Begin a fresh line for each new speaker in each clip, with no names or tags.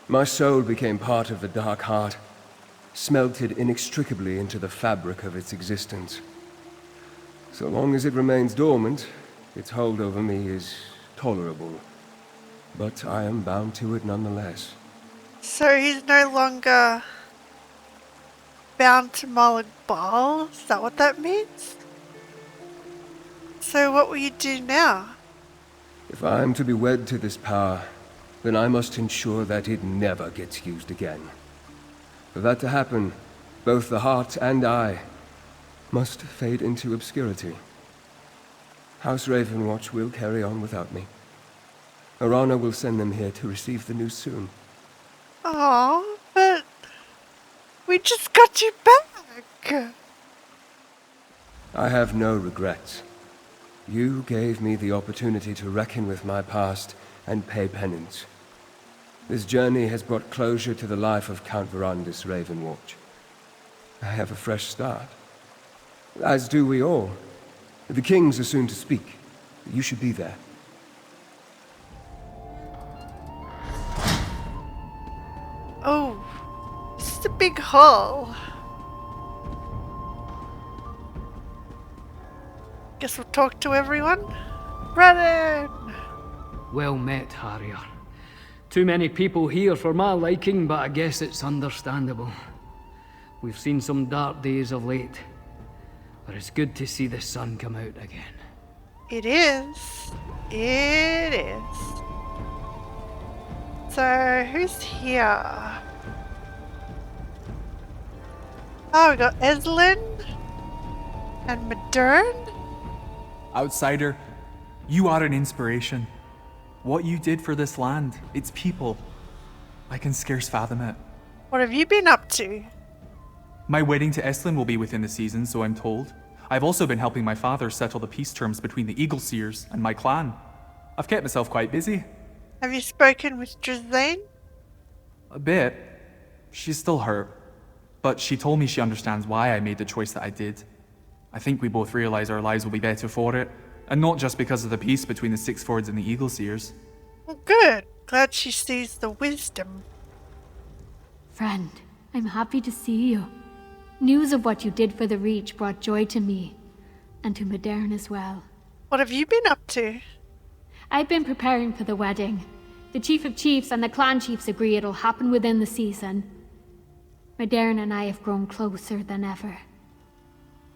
My soul became part of the Dark Heart, smelted inextricably into the fabric of its existence. So long as it remains dormant, its hold over me is tolerable. But I am bound to it nonetheless.
So he's no longer bound to Molag Bal? Is that what that means? So what will you do now?
If I am to be wed to this power, then I must ensure that it never gets used again. For that to happen, both the heart and I must fade into obscurity. House Ravenwatch will carry on without me. Arana will send them here to receive the news soon.
Oh, but we just got you back.
I have no regrets. You gave me the opportunity to reckon with my past and pay penance. This journey has brought closure to the life of Count Verandis Ravenwatch. I have a fresh start. As do we all. The kings are soon to speak. You should be there.
Oh, this is a big hall. Guess we'll talk to everyone. Brennan!
Well met, Harrier. Too many people here for my liking, but I guess it's understandable. We've seen some dark days of late, but it's good to see the sun come out again.
It is. It is. So, who's here? Oh, we got Eslin and Modern.
Outsider, you are an inspiration. What you did for this land, its people, I can scarce fathom it.
What have you been up to?
My wedding to Estlin will be within the season, so I'm told. I've also been helping my father settle the peace terms between the Eagle Seers and my clan. I've kept myself quite busy.
Have you spoken with Drazane?
A bit. She's still hurt, but she told me she understands why I made the choice that I did. I think we both realize our lives will be better for it, and not just because of the peace between the Six Fords and the Eagle Seers.
Well, good. Glad she sees the wisdom.
Friend, I'm happy to see you. News of what you did for the Reach brought joy to me, and to Modern as well.
What have you been up to?
I've been preparing for the wedding. The Chief of Chiefs and the Clan Chiefs agree it'll happen within the season. Modern and I have grown closer than ever.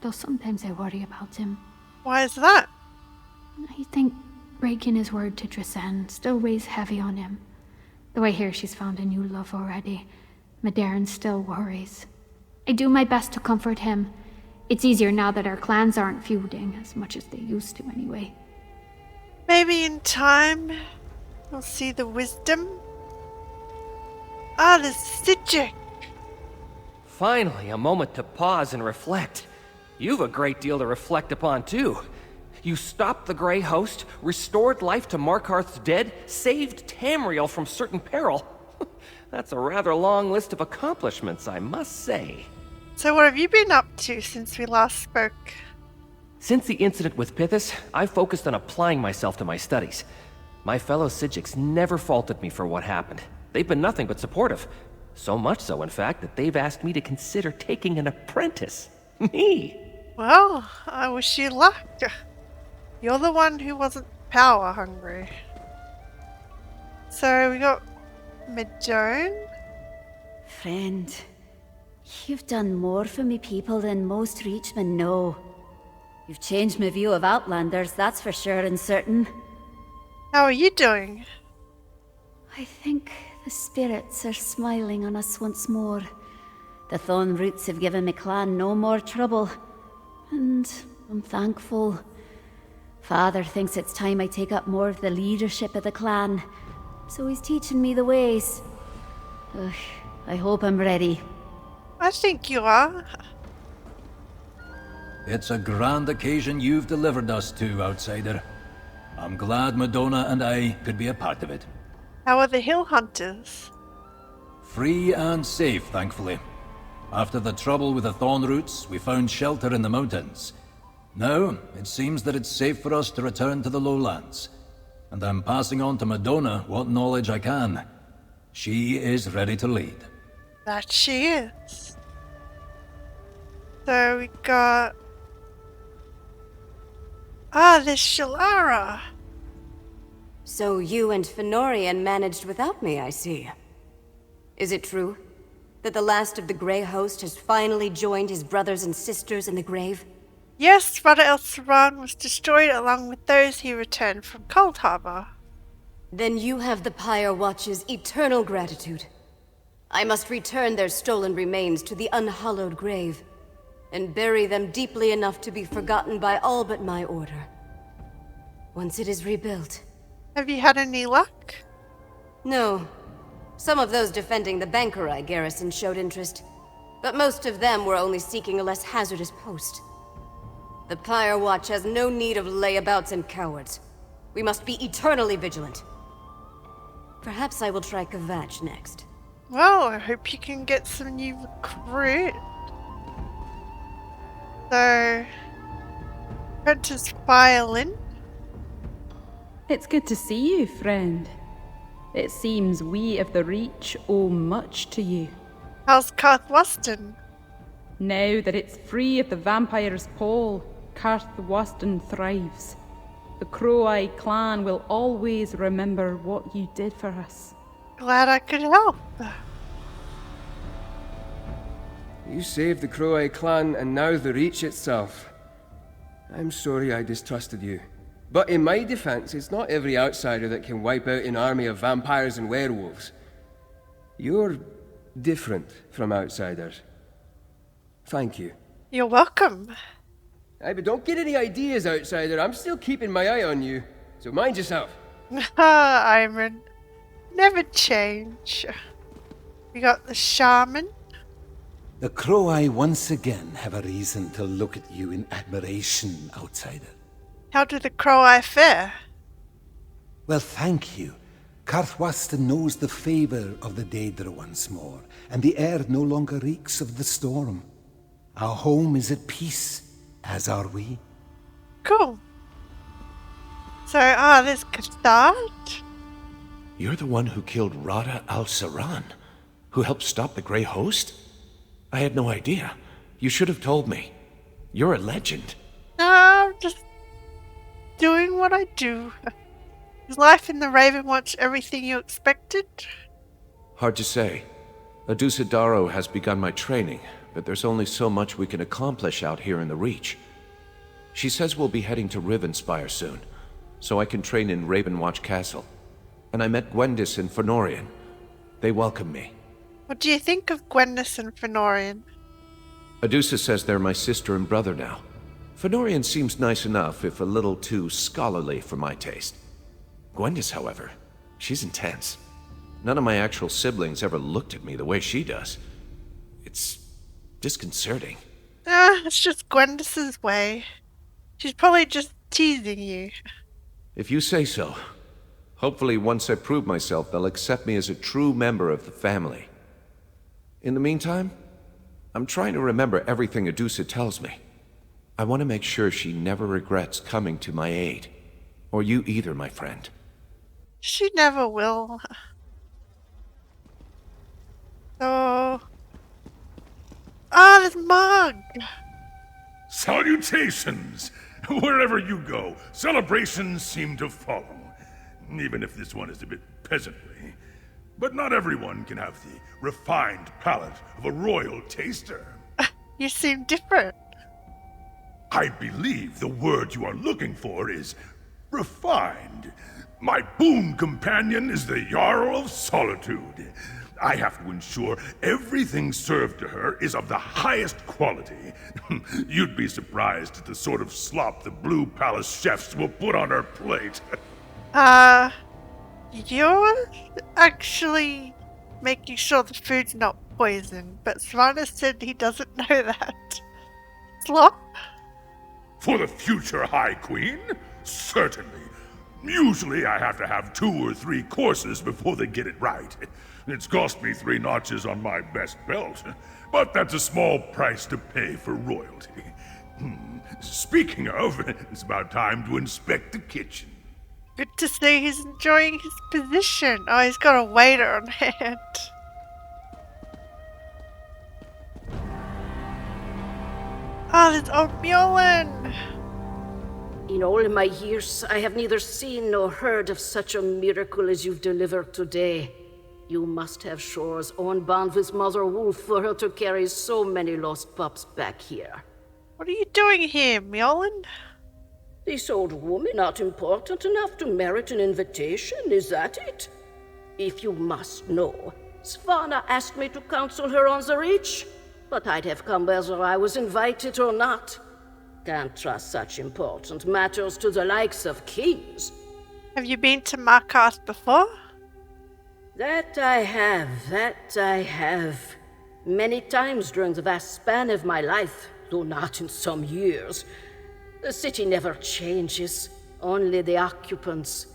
Though sometimes I worry about him.
Why is that?
I think breaking his word to Drazane still weighs heavy on him. Though I hear she's found a new love already, Modern still worries. I do my best to comfort him. It's easier now that our clans aren't feuding, as much as they used to anyway.
Maybe in time, we'll see the wisdom. Ah, there's Sidgwick.
Finally, a moment to pause and reflect. You've a great deal to reflect upon, too. You stopped the Greyhost, restored life to Markarth's dead, saved Tamriel from certain peril. That's a rather long list of accomplishments, I must say.
So what have you been up to since we last spoke?
Since the incident with Pithis, I've focused on applying myself to my studies. My fellow Sidgiks never faulted me for what happened. They've been nothing but supportive. So much so, in fact, that they've asked me to consider taking an apprentice. Me!
Well, I wish you luck. You're the one who wasn't power hungry. So we got Modern.
Friend, you've done more for me people than most Reachmen know. You've changed my view of Outlanders, that's for sure and certain.
How are you doing?
I think the spirits are smiling on us once more. The Thorn Roots have given my clan no more trouble, and I'm thankful. Father thinks it's time I take up more of the leadership of the clan, so he's teaching me the ways. Ugh, I hope I'm ready.
I think you are.
It's a grand occasion you've delivered us to, Outsider. I'm glad Madonna and I could be a part of it.
How are the hill hunters?
Free and safe, thankfully. After the trouble with the Thorn Roots, we found shelter in the mountains. Now, it seems that it's safe for us to return to the lowlands. And I'm passing on to Madonna what knowledge I can. She is ready to lead.
That she is. So we got... there's Shalara.
So you and Fenorian managed without me, I see. Is it true that the last of the Greyhost has finally joined his brothers and sisters in the grave?
Yes, Brother Elsaran was destroyed along with those he returned from Cold Harbor.
Then you have the Pyre Watch's eternal gratitude. I must return their stolen remains to the unhallowed grave, and bury them deeply enough to be forgotten by all but my order. Once it is rebuilt.
Have you had any luck?
No. Some of those defending the Bankerai garrison showed interest, but most of them were only seeking a less hazardous post. The Pyre Watch has no need of layabouts and cowards. We must be eternally vigilant. Perhaps I will try Kvatch next.
Well, I hope you can get some new recruit. So, Apprentice Violin.
It's good to see you, friend. It seems we of the Reach owe much to you.
How's Karth Weston?
Now that it's free of the vampire's pall, Karth Weston thrives. The Crow-Eye clan will always remember what you did for us.
Glad I could help.
You saved the Crow-Eye clan and now the Reach itself. I'm sorry I distrusted you. But in my defense, it's not every outsider that can wipe out an army of vampires and werewolves. You're different from outsiders. Thank you.
You're welcome.
Aye, but don't get any ideas, outsider. I'm still keeping my eye on you. So mind yourself.
Iron. Never change. We got the shaman.
The Crow-Eye once again have a reason to look at you in admiration, outsider.
How did the Crow-Eye fare?
Well, thank you. Karthwaston knows the favor of the Daedra once more, and the air no longer reeks of the storm. Our home is at peace, as are we.
Cool. So, there's Cathart.
You're the one who killed Rada al-Saran, who helped stop the Greyhost? I had no idea. You should have told me. You're a legend.
No, I'm just doing what I do. Is life in the Ravenwatch everything you expected?
Hard to say. Adusadaro has begun my training, but there's only so much we can accomplish out here in the Reach. She says we'll be heading to Rivenspire soon, so I can train in Ravenwatch Castle. And I met Gwendis and Fenorian. They welcome me.
What do you think of Gwendis and Fenorian?
Adusa says they're my sister and brother now. Fenorian seems nice enough, if a little too scholarly for my taste. Gwendis, however, she's intense. None of my actual siblings ever looked at me the way she does. It's disconcerting.
It's just Gwendis's way. She's probably just teasing you.
If you say so. Hopefully once I prove myself, they'll accept me as a true member of the family. In the meantime, I'm trying to remember everything Adusa tells me. I want to make sure she never regrets coming to my aid. Or you either, my friend.
She never will. So... there's Mog!
Salutations! Wherever you go, celebrations seem to follow. Even if this one is a bit peasantly. But not everyone can have the refined palate of a royal taster.
You seem different.
I believe the word you are looking for is refined. My boon companion is the Jarl of Solitude. I have to ensure everything served to her is of the highest quality. You'd be surprised at the sort of slop the Blue Palace chefs will put on her plate.
You're actually making sure the food's not poison, but Svana said he doesn't know that. Slop?
For the future High Queen? Certainly. Usually I have to have 2 or 3 courses before they get it right. It's cost me 3 notches on my best belt, but that's a small price to pay for royalty. Speaking of, it's about time to inspect the kitchen.
Good to see he's enjoying his position. Oh, he's got a waiter on hand. Oh, there's old Mjolnir.
In all my years, I have neither seen nor heard of such a miracle as you've delivered today. You must have Shore's own bond with Mother Wolf for her to carry so many lost pups back here.
What are you doing here, Mjolnir?
This old woman not important enough to merit an invitation, is that it? If you must know, Svanna asked me to counsel her on the Reach, but I'd have come whether I was invited or not. Can't trust such important matters to the likes of kings.
Have you been to Markarth before?
That I have. Many times during the vast span of my life, though not in some years. The city never changes, only the occupants.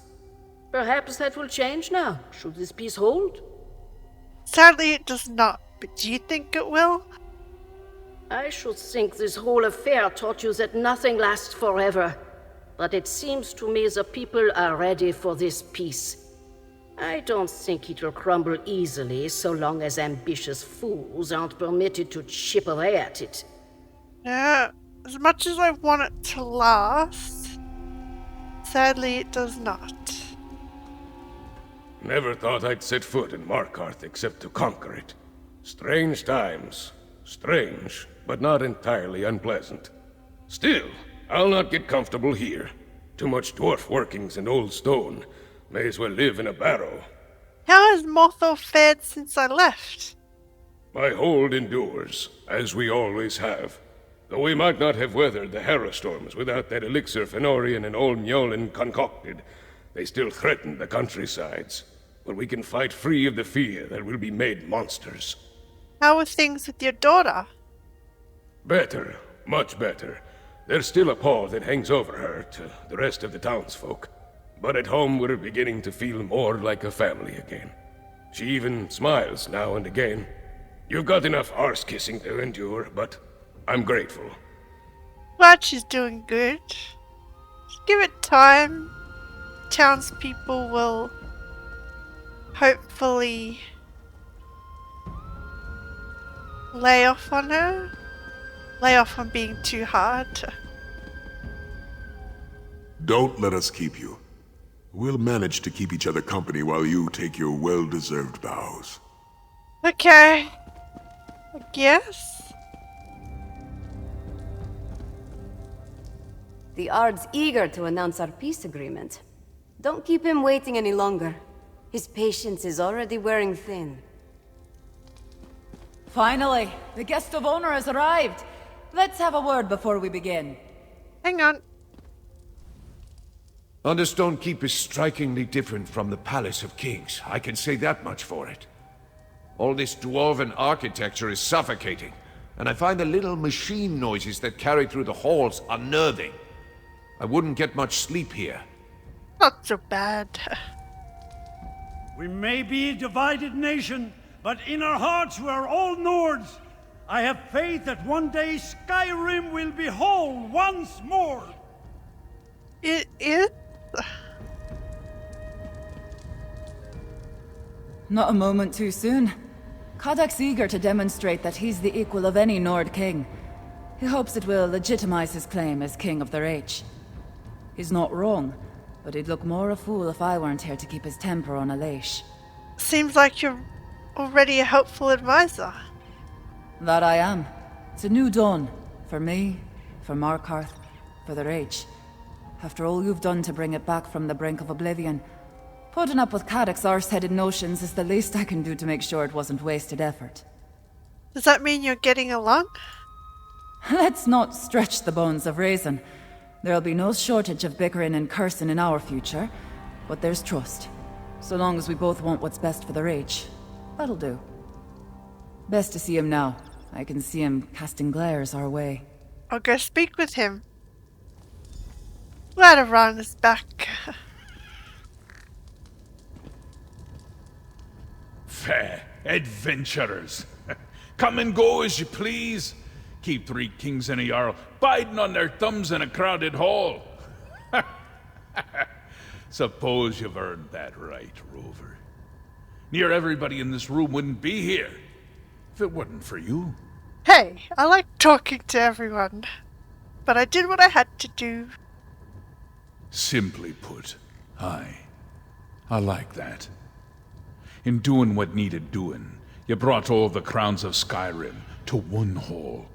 Perhaps that will change now, should this peace hold?
Sadly it does not, but do you think it will?
I should think this whole affair taught you that nothing lasts forever. But it seems to me the people are ready for this peace. I don't think it will crumble easily so long as ambitious fools aren't permitted to chip away at it.
Yeah, as much as I want it to last, sadly it does not.
Never thought I'd set foot in Markarth except to conquer it. Strange times. Strange, but not entirely unpleasant. Still, I'll not get comfortable here. Too much dwarf workings and old stone. May as well live in a barrow.
How has Morthor fared since I left?
My hold endures, as we always have. Though we might not have weathered the Harrowstorms without that elixir Fenorian and old Mjolnir concocted, they still threaten the countrysides. But we can fight free of the fear that we'll be made monsters.
How are things with your daughter?
Better, much better. There's still a pall that hangs over her to the rest of the townsfolk. But at home we're beginning to feel more like a family again. She even smiles now and again. You've got enough arse-kissing to endure, but I'm grateful.
Glad she's doing good. Just give it time. Townspeople will hopefully lay off on her. Lay off on being too hard.
Don't let us keep you. We'll manage to keep each other company while you take your well-deserved bows.
Okay. I guess.
The Ard's eager to announce our peace agreement. Don't keep him waiting any longer. His patience is already wearing thin.
Finally, the guest of honor has arrived. Let's have a word before we begin.
Hang on.
Understone Keep is strikingly different from the Palace of Kings. I can say that much for it. All this dwarven architecture is suffocating, and I find the little machine noises that carry through the halls unnerving. I wouldn't get much sleep here.
Not so bad.
We may be a divided nation, but in our hearts we are all Nords. I have faith that one day Skyrim will be whole once more.
It is?
Not a moment too soon. Kadak's eager to demonstrate that he's the equal of any Nord king. He hopes it will legitimize his claim as king of the Reach. He's not wrong, but he'd look more a fool if I weren't here to keep his temper on a leash.
Seems like you're already a helpful advisor.
That I am. It's a new dawn. For me, for Markarth, for the Reach. After all you've done to bring it back from the brink of oblivion, putting up with Kadak's arse-headed notions is the least I can do to make sure it wasn't wasted effort.
Does that mean you're getting along?
Let's not stretch the bones of reason. There'll be no shortage of bickering and cursing in our future, but there's trust. So long as we both want what's best for the Reach, that'll do. Best to see him now. I can see him casting glares our way.
I'll go speak with him. Glad Aran is back.
Fair adventurers. Come and go as you please. Keep 3 kings and a jarl biding on their thumbs in a crowded hall. Suppose you've earned that right, Rover. Near everybody in this room wouldn't be here if it wasn't for you.
Hey, I like talking to everyone, but I did what I had to do.
Simply put, I like that. In doing what needed doing, you brought all the crowns of Skyrim to one hall.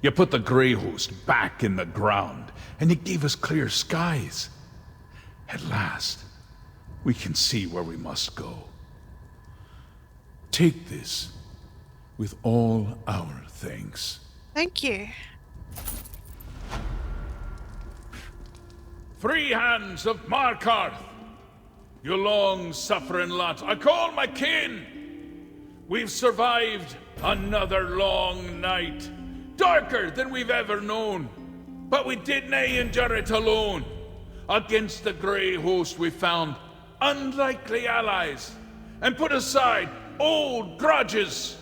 You put the Greyhost back in the ground, and you gave us clear skies. At last, we can see where we must go. Take this with all our thanks.
Thank you.
Free hands of Markarth, you long-suffering lot, I call my kin. We've survived another long night, darker than we've ever known, but we did nae endure it alone. Against the Greyhost we found unlikely allies, and put aside old grudges.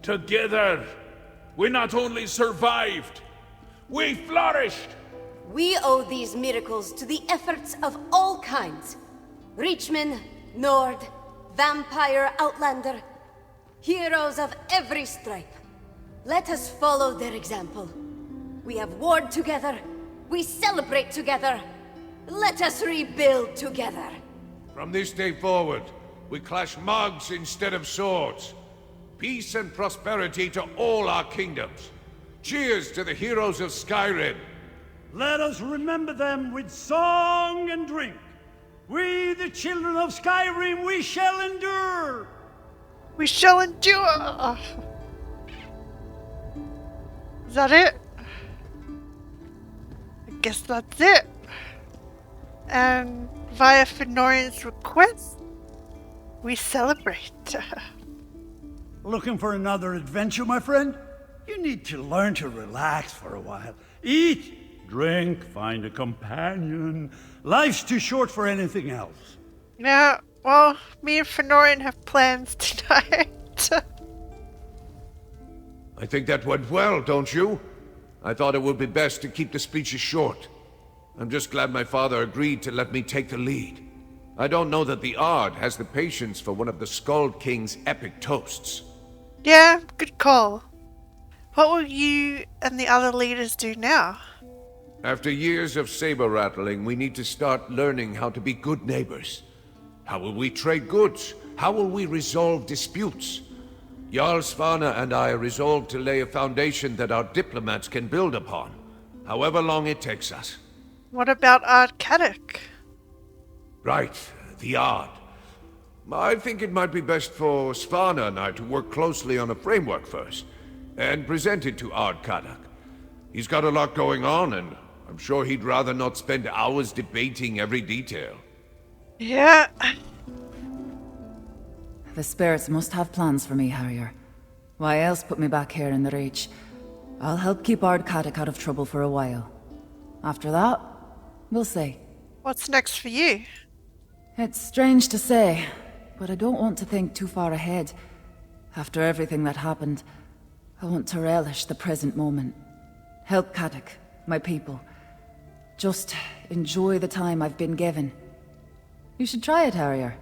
Together, we not only survived, we flourished.
We owe these miracles to the efforts of all kinds. Reachman, Nord, Vampire, Outlander. Heroes of every stripe. Let us follow their example. We have warred together. We celebrate together. Let us rebuild together.
From this day forward, we clash mugs instead of swords. Peace and prosperity to all our kingdoms. Cheers to the heroes of Skyrim.
Let us remember them with song and drink. We, the children of Skyrim, we shall endure.
We shall endure. Is that it? I guess that's it. And via Fenorian's request, we celebrate.
Looking for another adventure, my friend? You need to learn to relax for a while. Eat, drink, find a companion. Life's too short for anything else.
Yeah, well, me and Fenorian have plans tonight.
I think that went well, don't you? I thought it would be best to keep the speeches short. I'm just glad my father agreed to let me take the lead. I don't know that the Ard has the patience for one of the Skald King's epic toasts.
Yeah, good call. What will you and the other leaders do now?
After years of saber rattling, we need to start learning how to be good neighbors. How will we trade goods? How will we resolve disputes? Jarl Svanna and I are resolved to lay a foundation that our diplomats can build upon, however long it takes us.
What about Ard Kadok?
Right, the Ard. I think it might be best for Svanna and I to work closely on a framework first, and present it to Ard Kadok. He's got a lot going on, and I'm sure he'd rather not spend hours debating every detail.
Yeah.
The spirits must have plans for me, Harrier. Why else put me back here in the Reach? I'll help keep Ard Kadok out of trouble for a while. After that, we'll see.
What's next for you?
It's strange to say, but I don't want to think too far ahead. After everything that happened, I want to relish the present moment. Help Kadok, my people. Just enjoy the time I've been given. You should try it, Harrier.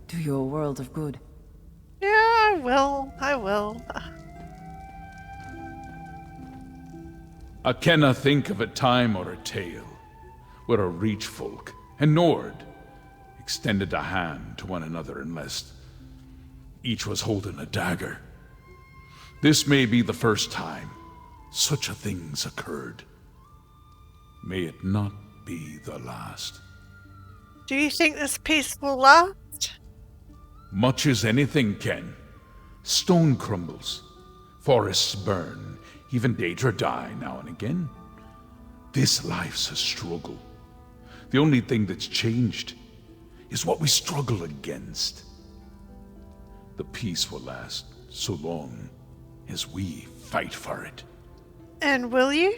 Do you a world of good.
Yeah, I will.
I cannot think of a time or a tale where a Reach folk and Nord extended a hand to one another unless each was holding a dagger. This may be the first time such a thing's occurred. May it not be the last.
Do you think this peace will last?
Much as anything can. Stone crumbles, forests burn, even Daedra die now and again. This life's a struggle. The only thing that's changed is what we struggle against. The peace will last so long as we fight for it.
And will you?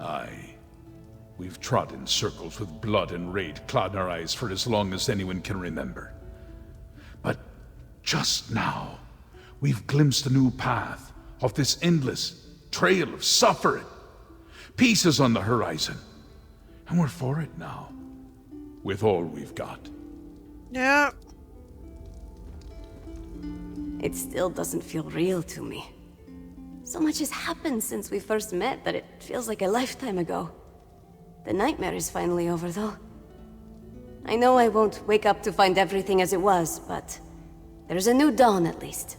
Aye. We've trod in circles with blood and raid clouding our eyes for as long as anyone can remember. But just now, we've glimpsed a new path of this endless trail of suffering. Peace is on the horizon, and we're for it now.
with all we've got.
Yeah.
It still doesn't feel real to me. So much has happened since we first met that it feels like a lifetime ago. The nightmare is finally over, though. I know I won't wake up to find everything as it was, but there's a new dawn at least.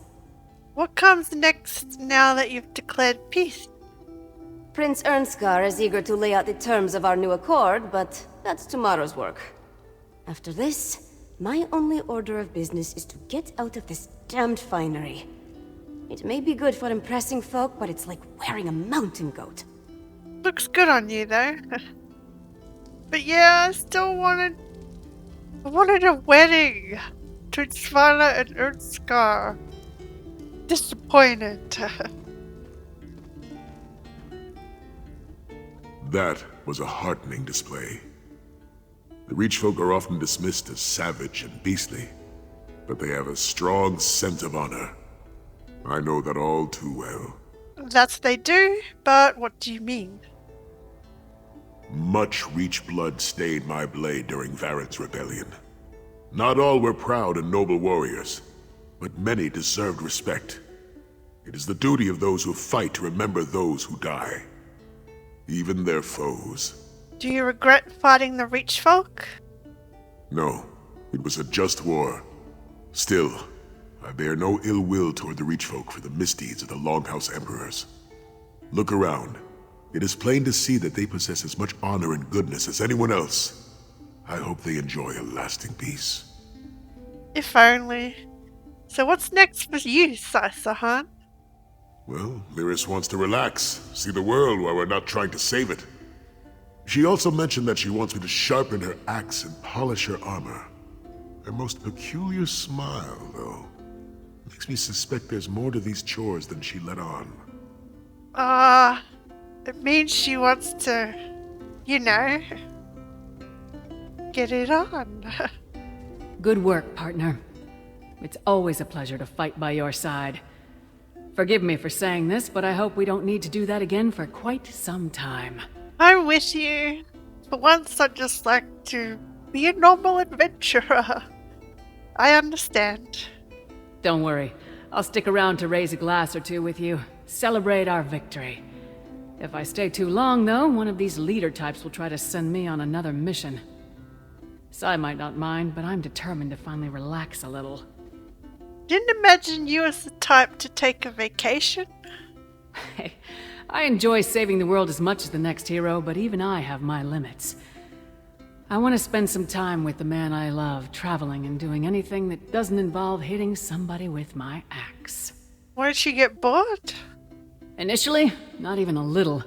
What comes next now that you've declared peace?
Prince Ernskar is eager to lay out the terms of our new accord, but that's tomorrow's work. After this, my only order of business is to get out of this damned finery. It may be good for impressing folk, but it's like wearing a mountain goat.
Looks good on you, though. But yeah, I still wanted a wedding to Svana and Ernskar. Disappointed.
That was a heartening display. The Reach folk are often dismissed as savage and beastly, but they have a strong sense of honor. I know that all too well.
That's they do, but what do you mean?
Much Reach blood stained my blade during Varen's rebellion. Not all were proud and noble warriors, but many deserved respect. It is the duty of those who fight to remember those who die, even their foes.
Do you regret fighting the Reach folk?
No, it was a just war. Still, I bear no ill will toward the Reach folk for the misdeeds of the Longhouse Emperors. Look around. It is plain to see that they possess as much honor and goodness as anyone else. I hope they enjoy a lasting peace.
If only. So what's next for you, Saisahan?
Well, Lyris wants to relax, see the world while we're not trying to save it. She also mentioned that she wants me to sharpen her axe and polish her armor. Her most peculiar smile, though, makes me suspect there's more to these chores than she let on.
It means she wants to, you know, get it on.
Good work, partner. It's always a pleasure to fight by your side. Forgive me for saying this, but I hope we don't need to do that again for quite some time.
I'm with you. For once, I'd just like to be a normal adventurer. I understand.
Don't worry. I'll stick around to raise a glass or two with you. Celebrate our victory. If I stay too long, though, one of these leader types will try to send me on another mission. Sai might not mind, but I'm determined to finally relax a little.
Didn't imagine you as the type to take a vacation.
Hey, I enjoy saving the world as much as the next hero, but even I have my limits. I want to spend some time with the man I love, traveling and doing anything that doesn't involve hitting somebody with my axe.
Won't you get bored?
Initially, not even a little.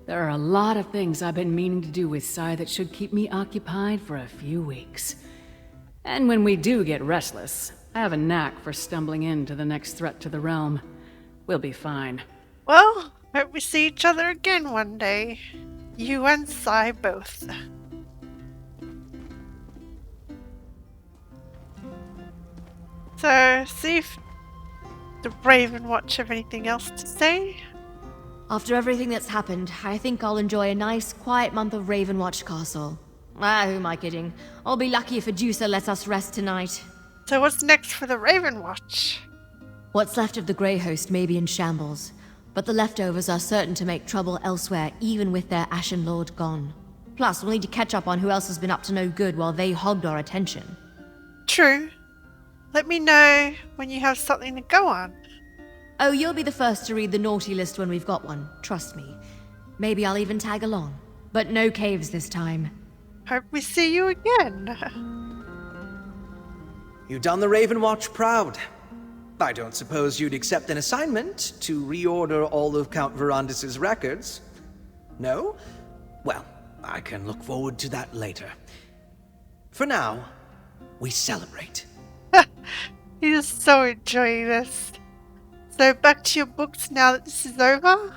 There are a lot of things I've been meaning to do with Sai that should keep me occupied for a few weeks. And when we do get restless, I have a knack for stumbling into the next threat to the realm. We'll be fine.
Well, hope we see each other again one day. You and Sai both. So, see if the Ravenwatch have anything else to say.
After everything that's happened, I think I'll enjoy a nice, quiet month of Ravenwatch Castle. Who am I kidding? I'll be lucky if Adusa lets us rest tonight.
So what's next for the Ravenwatch?
What's left of the Greyhost may be in shambles, but the leftovers are certain to make trouble elsewhere, even with their Ashen Lord gone. Plus, we'll need to catch up on who else has been up to no good while they hogged our attention.
True. Let me know when you have something to go on.
Oh, you'll be the first to read the naughty list when we've got one, trust me. Maybe I'll even tag along. But no caves this time.
Hope we see you again.
You done the Ravenwatch proud. I don't suppose you'd accept an assignment to reorder all of Count Verandis' records? No? Well, I can look forward to that later. For now, we celebrate.
He's so enjoying this. So back to your books now that this is over?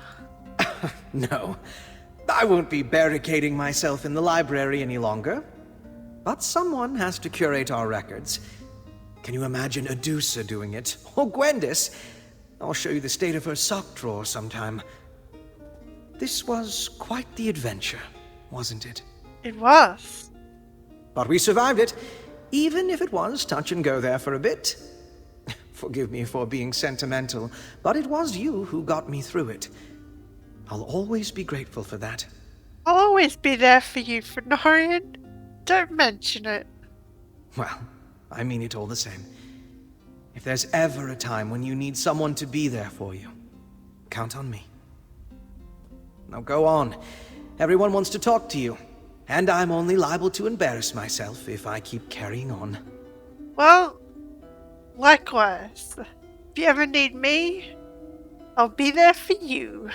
No, I won't be barricading myself in the library any longer. But someone has to curate our records. Can you imagine Adusa doing it? Or Gwendis? I'll show you the state of her sock drawer sometime. This was quite the adventure, wasn't it?
It was.
But we survived it, even if it was touch and go there for a bit. Forgive me for being sentimental, but it was you who got me through it. I'll always be grateful for that.
I'll always be there for you, Fenorian. Don't mention it.
Well, I mean it all the same. If there's ever a time when you need someone to be there for you, count on me. Now go on. Everyone wants to talk to you, and I'm only liable to embarrass myself if I keep carrying on.
Well, likewise. If you ever need me, I'll be there for you.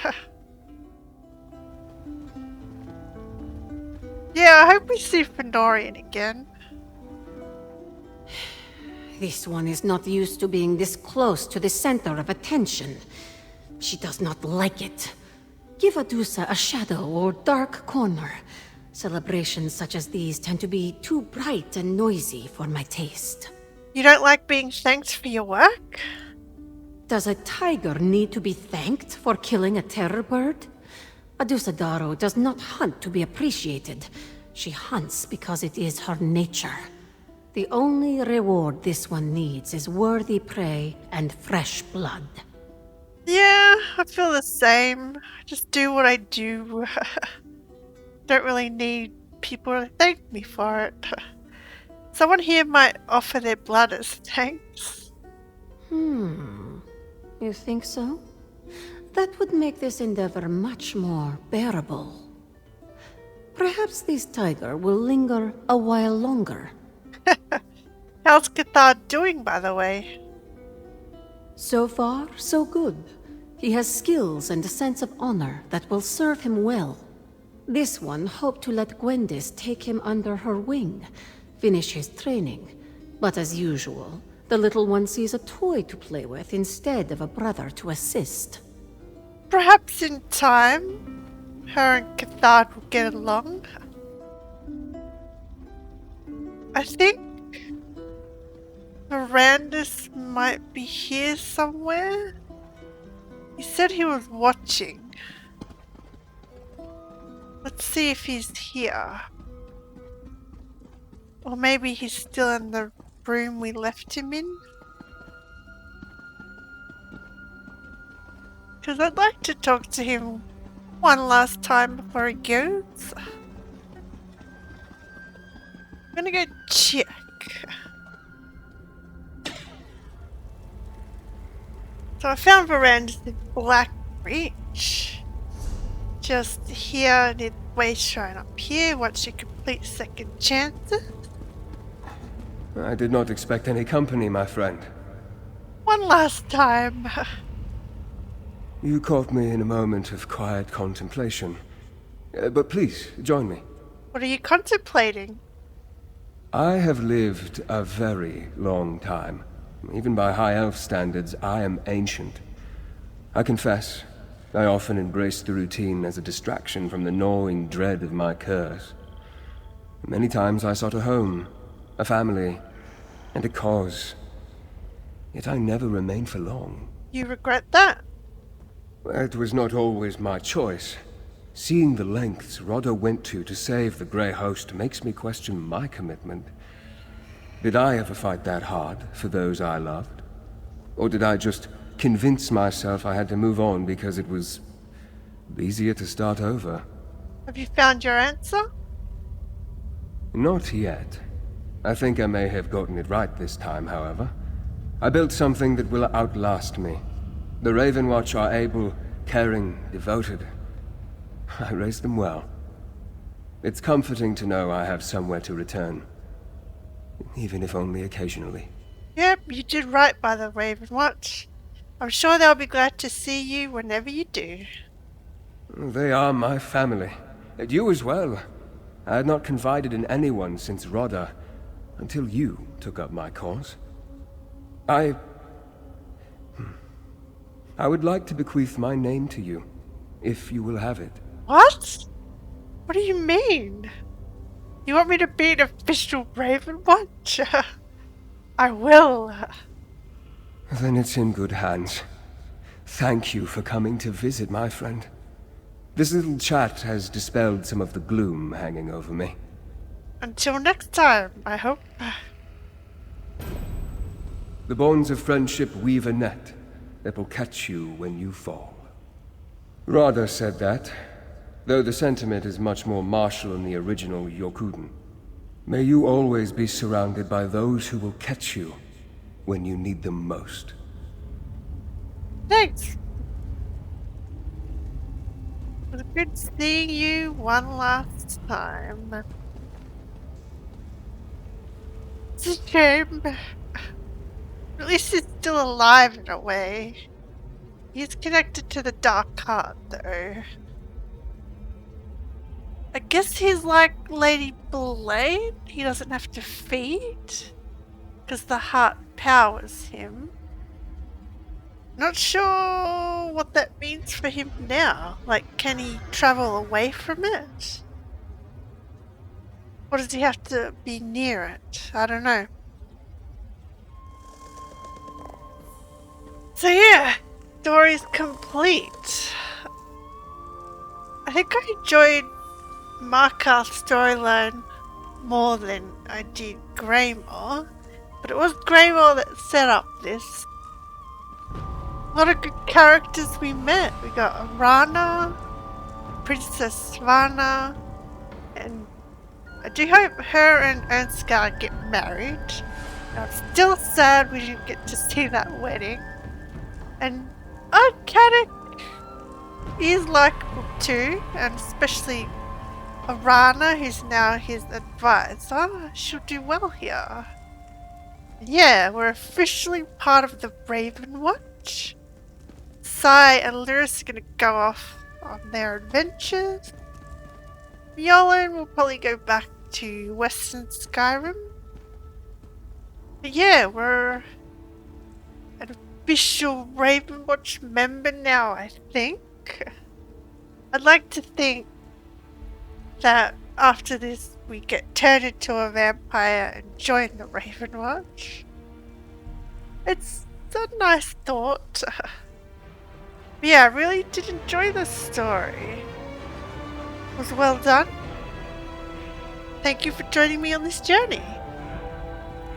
Yeah, I hope we see Fenorian again.
This one is not used to being this close to the center of attention. She does not like it. Give Adusa a shadow or dark corner. Celebrations such as these tend to be too bright and noisy for my taste.
You don't like being thanked for your work?
Does a tiger need to be thanked for killing a terror bird? Adusa Daro does not hunt to be appreciated. She hunts because it is her nature. The only reward this one needs is worthy prey and fresh blood.
Yeah, I feel the same. I just do what I do. Don't really need people to thank me for it. Someone here might offer their blood as thanks.
You think so? That would make this endeavor much more bearable. Perhaps this tiger will linger a while longer.
How's Cathar doing, by the way?
So far, so good. He has skills and a sense of honor that will serve him well. This one hoped to let Gwendis take him under her wing, finish his training. But as usual, the little one sees a toy to play with instead of a brother to assist.
Perhaps in time, her and Cathar will get along. I think Mirandus might be here somewhere. He said he was watching. Let's see if he's here. Or maybe he's still in the room we left him in. Because I'd like to talk to him one last time before he goes. I'm gonna go check. So I found Veranda's in Brackreach. Just here near the way shrine up here once you complete second chances.
I did not expect any company, my friend.
One last time.
You caught me in a moment of quiet contemplation. But please, join me.
What are you contemplating?
I have lived a very long time. Even by high elf standards, I am ancient. I confess, I often embraced the routine as a distraction from the gnawing dread of my curse. Many times I sought a home, a family, and a cause. Yet I never remained for long.
You regret that?
It was not always my choice. Seeing the lengths Rodda went to save the Greyhost makes me question my commitment. Did I ever fight that hard for those I loved? Or did I just convince myself I had to move on because it was easier to start over?
Have you found your answer?
Not yet. I think I may have gotten it right this time, however. I built something that will outlast me. The Ravenwatch are able, caring, devoted. I raised them well. It's comforting to know I have somewhere to return. Even if only occasionally.
Yep, you did right by the Ravenwatch. I'm sure they'll be glad to see you whenever you do.
They are my family. And you as well. I had not confided in anyone since Rodda, until you took up my cause. I would like to bequeath my name to you, if you will have it.
What? What do you mean? You want me to be an official Ravenwatch? I will.
Then it's in good hands. Thank you for coming to visit, my friend. This little chat has dispelled some of the gloom hanging over me.
until next time, I hope.
The bonds of friendship weave a net that will catch you when you fall. Radha said that, though the sentiment is much more martial in the original Yokuden. May you always be surrounded by those who will catch you when you need them most.
Thanks. It was good seeing you one last time. It's a shame. At least he's still alive in a way. He's connected to the Dark Heart, though. I guess he's like Lady Blade. He doesn't have to feed, because the heart powers him. Not sure what that means for him now. Like, can he travel away from it? Or does he have to be near it? I don't know. So yeah, story's complete. I think I enjoyed Markarth's storyline more than I did Greymoor, but it was Greymoor that set up this. A lot of good characters we met. We got Arana, Princess Svana, and I do hope her and Ernskar get married. I'm still sad we didn't get to see that wedding. And Arcanic is likable too, and especially Arana, who's now his advisor. She'll do well here. Yeah, we're officially part of the Ravenwatch. Sai and Lyris are gonna go off on their adventures. Yolan will probably go back to Western Skyrim. But yeah, we're an official Ravenwatch member now, I think. I'd like to think that after this we get turned into a vampire and join the Ravenwatch. It's a nice thought. But yeah, I really did enjoy this story. It was well done. Thank you for joining me on this journey.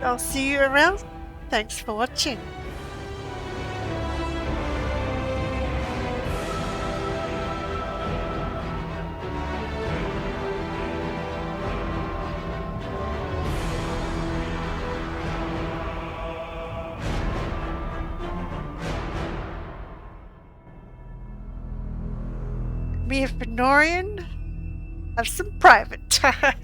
I'll see you around. Thanks for watching. Me and Fenorian have some private time.